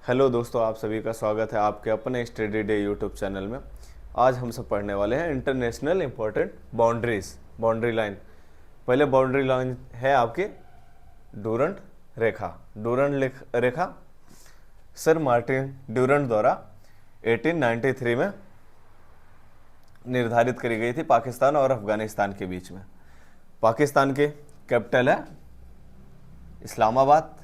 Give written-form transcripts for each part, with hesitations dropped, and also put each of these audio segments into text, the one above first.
Hello दोस्तों, आप सभी का स्वागत है आपके अपने स्टडी डे यूट्यूब चैनल में। आज हम सब पढ़ने वाले हैं इंटरनेशनल इंपॉर्टेंट बाउंड्री लाइन। पहले बाउंड्री लाइन है आपकी डूरंट रेखा। रेखा सर मार्टिन ड्यूरंट द्वारा 1893 में निर्धारित करी गई थी पाकिस्तान और अफगानिस्तान के बीच में। पाकिस्तान के कैपिटल है इस्लामाबाद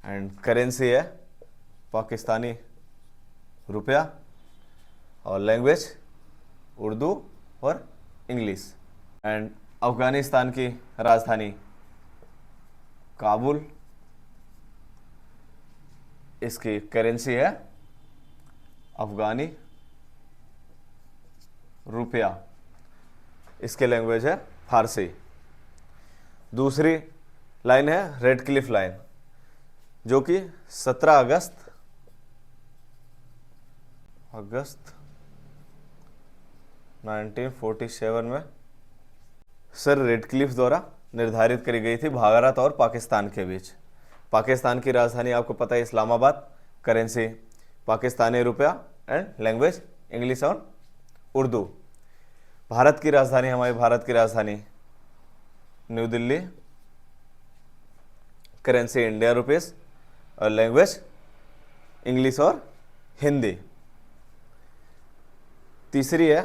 एंड करेंसी है पाकिस्तानी रुपया और लैंग्वेज उर्दू और इंग्लिश। एंड अफगानिस्तान की राजधानी काबुल, इसकी करेंसी है अफगानी रुपया, इसके लैंग्वेज है फारसी। दूसरी लाइन है रेड क्लिफ लाइन, जो कि 17 अगस्त 1947 में सर रेड क्लिफ द्वारा निर्धारित करी गई थी भारत और पाकिस्तान के बीच। पाकिस्तान की राजधानी आपको पता है इस्लामाबाद, करेंसी पाकिस्तानी रुपया एंड लैंग्वेज इंग्लिश और उर्दू। भारत की राजधानी new Delhi, currency India rupees और लैंग्वेज इंग्लिश और हिंदी। तीसरी है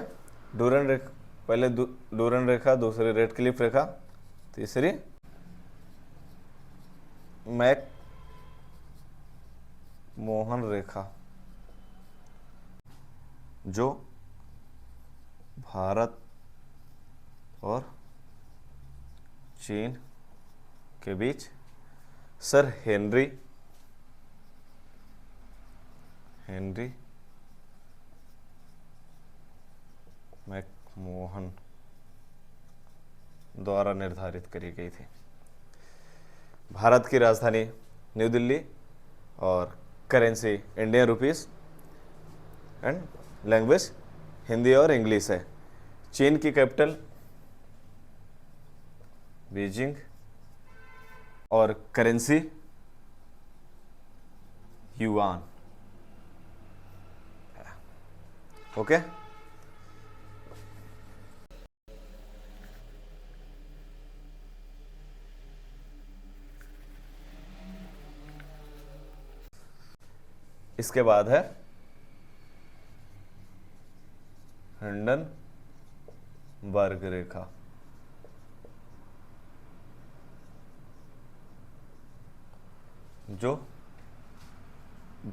डूरंट रेखा, पहले डूरंट रेखा, दूसरी रेड क्लिफ रेखा, तीसरी मैक मोहन रेखा, जो भारत और चीन के बीच सर हेनरी मैकमोहन द्वारा निर्धारित करी गई थी। भारत की राजधानी न्यू दिल्ली और currency Indian rupees and language Hindi और इंग्लिश है। चीन की कैपिटल बीजिंग और करेंसी युआन। ओके, इसके बाद है हिंडनबर्ग रेखा, जो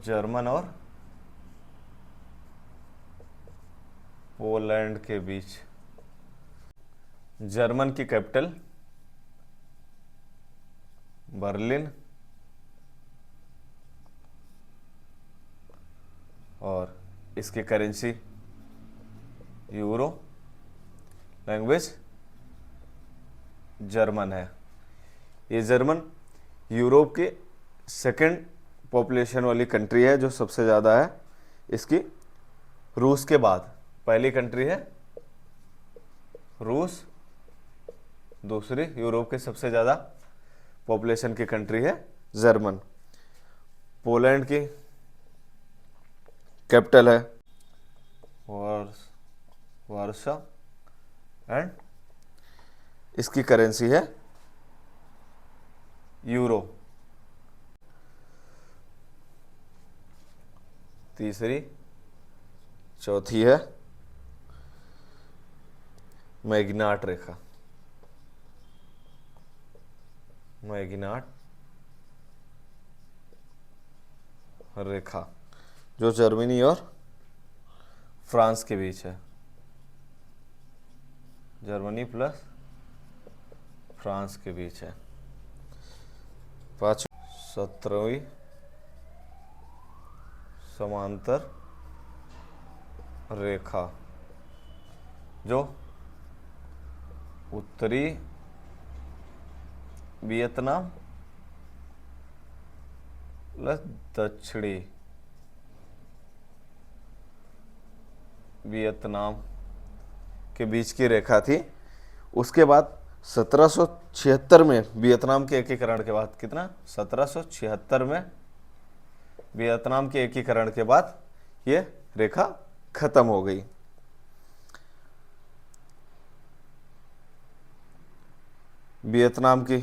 जर्मन और पोलैंड के बीच। जर्मन की कैपिटल बर्लिन और इसकी करेंसी यूरो, लैंग्वेज जर्मन है। ये जर्मन यूरोप के सेकंड पॉपुलेशन वाली कंट्री है, जो सबसे ज़्यादा है इसकी रूस के बाद। पहली कंट्री है रूस, दूसरी यूरोप के सबसे ज़्यादा पॉपुलेशन की कंट्री है जर्मन। पोलैंड की कैपिटल है वार्सा एंड इसकी करेंसी है यूरो। चौथी है मैग्नाट रेखा, जो जर्मनी और फ्रांस के बीच है। जर्मनी प्लस फ्रांस के बीच है। 17वीं समांतर रेखा, जो उत्तरी वियतनाम प्लस दक्षिणी वियतनाम के बीच की रेखा थी। उसके बाद 1776 में वियतनाम के एकीकरण के बाद, कितना, 1776 में वियतनाम के एकीकरण के बाद ये रेखा खत्म हो गई। वियतनाम की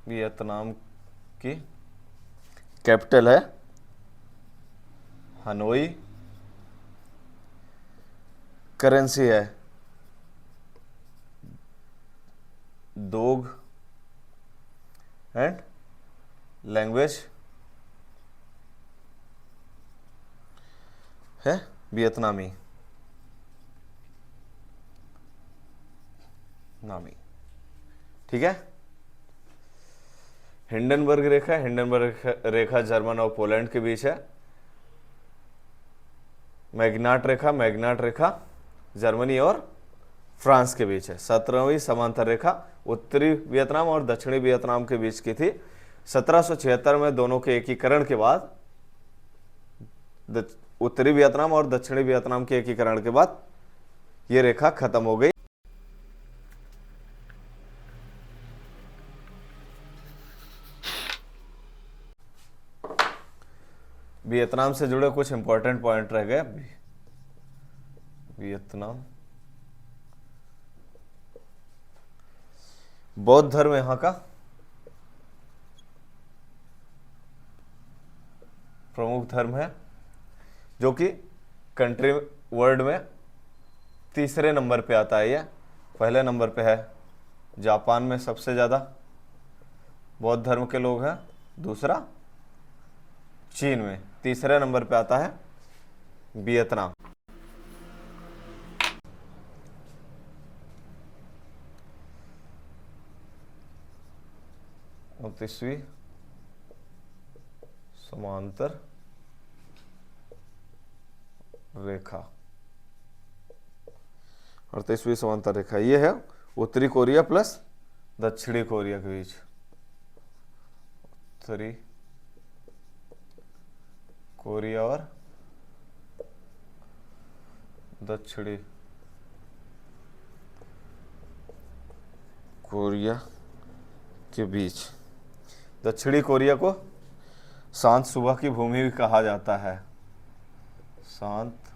वियतनाम की कैपिटल है हनोई, करेंसी है दोग एंड लैंग्वेज है वियतनामी नामी। ठीक है। हिंडनबर्ग रेखा, हिंडनबर्ग रेखा जर्मन और पोलैंड के बीच है। मैग्नाट रेखा, मैग्नाट रेखा जर्मनी और फ्रांस के बीच है। 17वीं समांतर रेखा उत्तरी वियतनाम और दक्षिणी वियतनाम के बीच की थी। 1776 में दोनों के एकीकरण के बाद, उत्तरी वियतनाम और दक्षिणी वियतनाम के एकीकरण के बाद यह रेखा खत्म हो गई। वियतनाम से जुड़े कुछ इंपॉर्टेंट पॉइंट रह गए। वियतनाम, बौद्ध धर्म यहां का प्रमुख धर्म है, जो कि कंट्री वर्ल्ड में तीसरे नंबर पे आता है। यह पहले नंबर पे है जापान में सबसे ज़्यादा बौद्ध धर्म के लोग हैं, दूसरा चीन में, तीसरे नंबर पे आता है वियतनाम। उनतीसवीं समांतर रेखा, 38वीं समांतर रेखा ये है उत्तरी कोरिया प्लस दक्षिणी कोरिया के बीच। उत्तरी कोरिया और दक्षिणी कोरिया के बीच। दक्षिणी कोरिया को शांत सुबह की भूमि भी कहा जाता है। शांत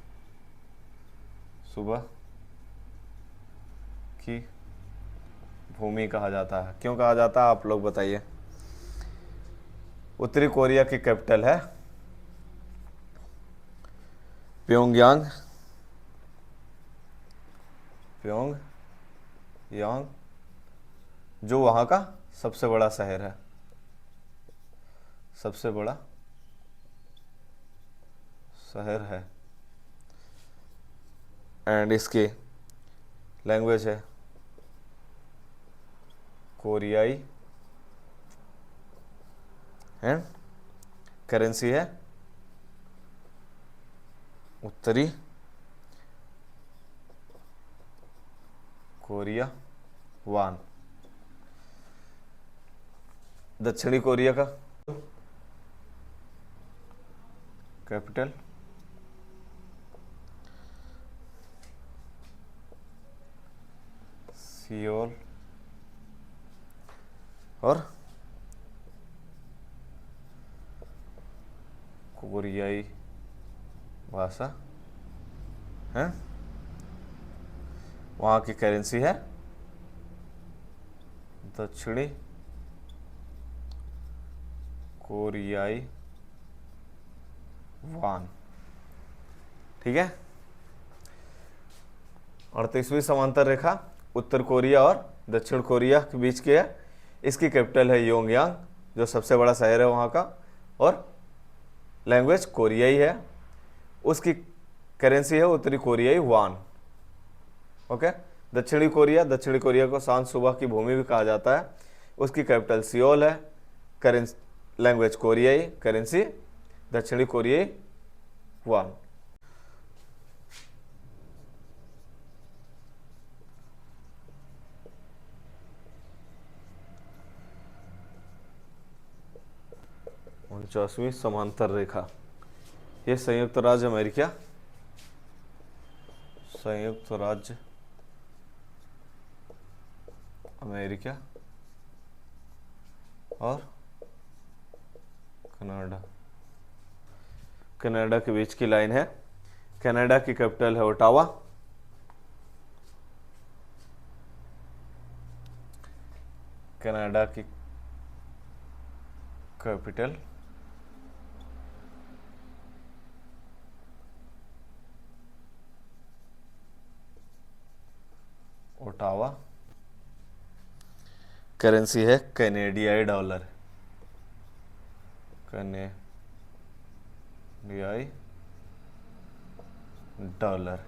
सुबह की भूमि कहा जाता है। क्यों कहा जाता है, आप लोग बताइए। उत्तरी कोरिया की कैपिटल है प्योंगयांग, प्योंगयांग जो वहां का सबसे बड़ा शहर है, सबसे बड़ा शहर है। एंड इसकी लैंग्वेज है कोरियाई एंड करेंसी है उत्तरी कोरिया वान। दक्षिणी कोरिया का कैपिटल सियोल और कोरियाई भाषा है। वहाँ की करेंसी है दक्षिणी कोरियाई वान। ठीक है। 38वीं समांतर रेखा उत्तर कोरिया और दक्षिण कोरिया के बीच की है। इसकी कैपिटल है योंगयांग, जो सबसे बड़ा शहर है वहाँ का, और लैंग्वेज कोरियाई है। उसकी करेंसी है उत्तरी कोरियाई वान। ओके। दक्षिणी कोरिया को शांत सुबह की भूमि भी कहा जाता है। उसकी कैपिटल सियोल है, करेंसी लैंग्वेज कोरियाई, करेंसी दक्षिणी कोरियाई वान। उनचासवीं समांतर रेखा, यह संयुक्त राज्य अमेरिका संयुक्त राज्य अमेरिका और कनाडा, कनाडा के बीच की लाइन है। कनाडा की कैपिटल है ओटावा। कनाडा की कैपिटल ओटावा। करेंसी है कैनेडियाई डॉलर, कैनेडियाई डॉलर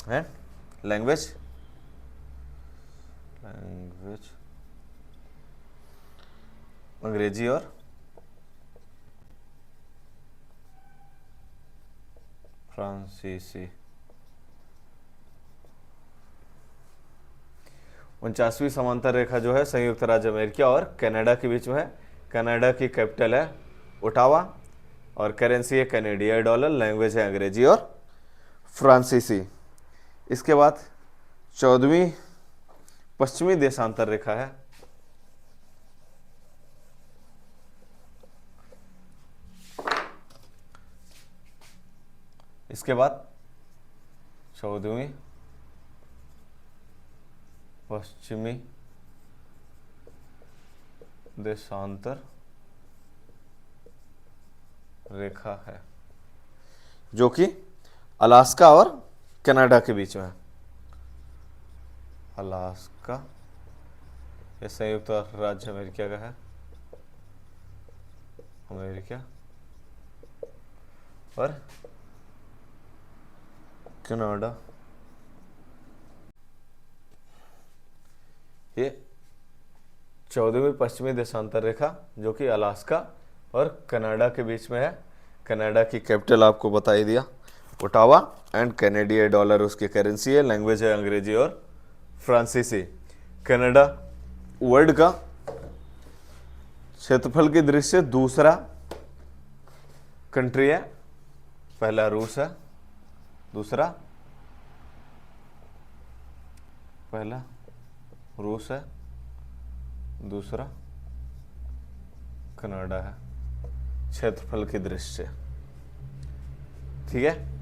है। लैंग्वेज अंग्रेजी और फ्रांसीसी। 49वीं समांतर रेखा जो है संयुक्त राज्य अमेरिका और कनाडा के बीच में है। कनाडा की कैपिटल है ओटावा और करेंसी है कैनेडियाई डॉलर। लैंग्वेज है अंग्रेजी और फ्रांसीसी। इसके बाद 14वीं पश्चिमी देशांतर रेखा है। इसके बाद 14वीं पश्चिमी देशांतर रेखा है जो कि अलास्का और कनाडा के बीच में है। अलास्का ये संयुक्त राज्य अमेरिका का है, अमेरिका और कनाडा। ये 14वीं पश्चिमी देशांतर रेखा जो कि अलास्का और कनाडा के बीच में है। कनाडा की कैपिटल आपको बता ही दिया ओटावा एंड कैनेडियाई डॉलर उसकी करेंसी है। लैंग्वेज है अंग्रेजी और फ्रांसीसी। कनाडा वर्ल्ड का क्षेत्रफल की दृष्टि से दूसरा कंट्री है। पहला रूस है, दूसरा पहला रूस है, दूसरा कनाडा है क्षेत्रफल की दृष्टि से। ठीक है।